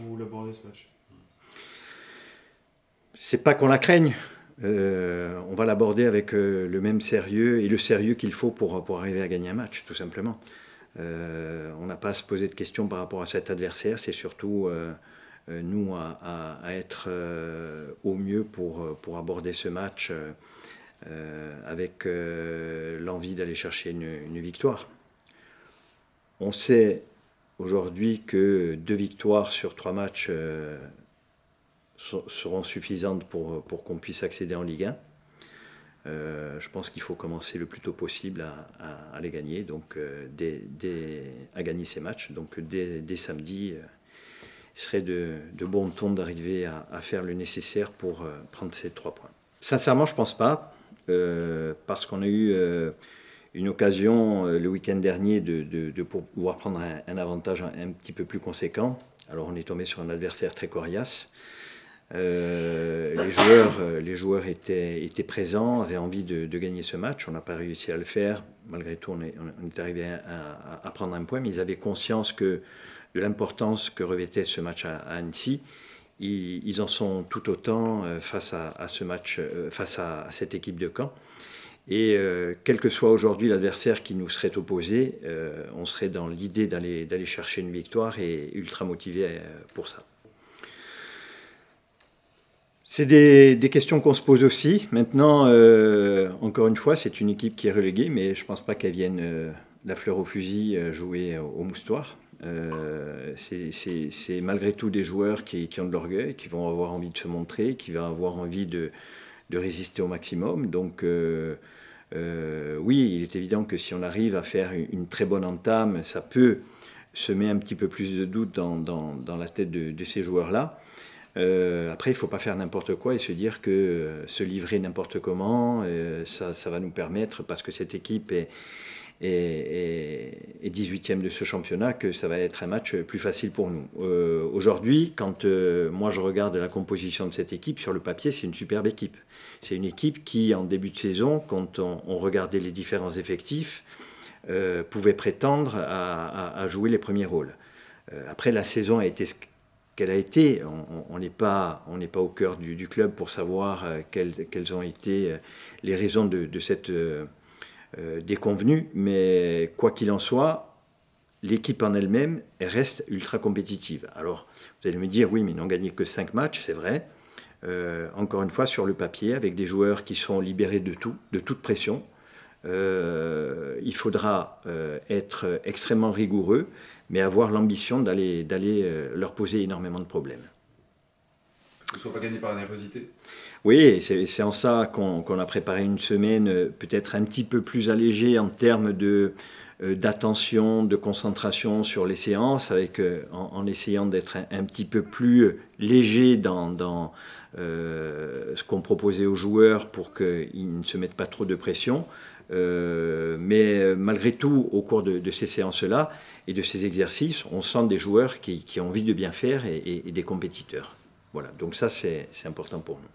Vous l'abordez ce match? C'est pas qu'on la craigne. On va l'aborder avec le même sérieux et le sérieux qu'il faut pour arriver à gagner un match, tout simplement. On n'a pas à se poser de questions par rapport à cet adversaire. C'est surtout nous à être au mieux pour aborder ce match avec l'envie d'aller chercher une victoire. On sait aujourd'hui que 2 victoires sur 3 matchs seront suffisantes pour qu'on puisse accéder en Ligue 1. Je pense qu'il faut commencer le plus tôt possible à les gagner, donc à gagner ces matchs. Donc dès samedi, il serait de bon ton d'arriver à faire le nécessaire pour prendre ces 3 points. Sincèrement, je ne pense pas, parce qu'on a eu une occasion le week-end dernier de pouvoir prendre un avantage un petit peu plus conséquent. Alors on est tombé sur un adversaire très coriace. Les joueurs étaient présents, avaient envie de gagner ce match. On n'a pas réussi à le faire. Malgré tout, on est arrivé à prendre un point, mais ils avaient conscience de l'importance que revêtait ce match à Annecy. Ils en sont tout autant face à ce match, face à cette équipe de Caen. Et quel que soit aujourd'hui l'adversaire qui nous serait opposé, on serait dans l'idée d'aller chercher une victoire et ultra motivé pour ça. C'est des questions qu'on se pose aussi. Maintenant, encore une fois, c'est une équipe qui est reléguée, mais je ne pense pas qu'elle vienne la fleur au fusil jouer au moustoir. C'est malgré tout des joueurs qui ont de l'orgueil, qui vont avoir envie de se montrer, qui vont avoir envie de résister au maximum. Donc oui, il est évident que si on arrive à faire une très bonne entame, ça peut semer un petit peu plus de doute dans la tête de ces joueurs-là. Après, il ne faut pas faire n'importe quoi et se dire que se livrer n'importe comment, ça va nous permettre, parce que cette équipe est 18e de ce championnat, que ça va être un match plus facile pour nous. Aujourd'hui, quand moi je regarde la composition de cette équipe, sur le papier, c'est une superbe équipe. C'est une équipe qui, en début de saison, quand on regardait les différents effectifs, pouvait prétendre à jouer les premiers rôles. Après, la saison a été qu'elle a été. On n'est pas au cœur du club pour savoir quelles ont été les raisons de cette déconvenue, mais quoi qu'il en soit, l'équipe en elle-même reste ultra compétitive. Alors, vous allez me dire, oui, mais ils n'ont gagné que 5 matchs, c'est vrai. Encore une fois, sur le papier, avec des joueurs qui sont libérés de toute pression, il faudra être extrêmement rigoureux, mais avoir l'ambition d'aller leur poser énormément de problèmes. Ils ne sont pas gagnés par la nervosité? Oui, c'est en ça qu'on a préparé une semaine peut-être un petit peu plus allégée en termes d'attention, de concentration sur les séances, en essayant d'être un petit peu plus léger dans ce qu'on proposait aux joueurs pour qu'ils ne se mettent pas trop de pression. Mais malgré tout, au cours de ces séances-là et de ces exercices, on sent des joueurs qui ont envie de bien faire et des compétiteurs. Voilà, donc ça c'est important pour nous.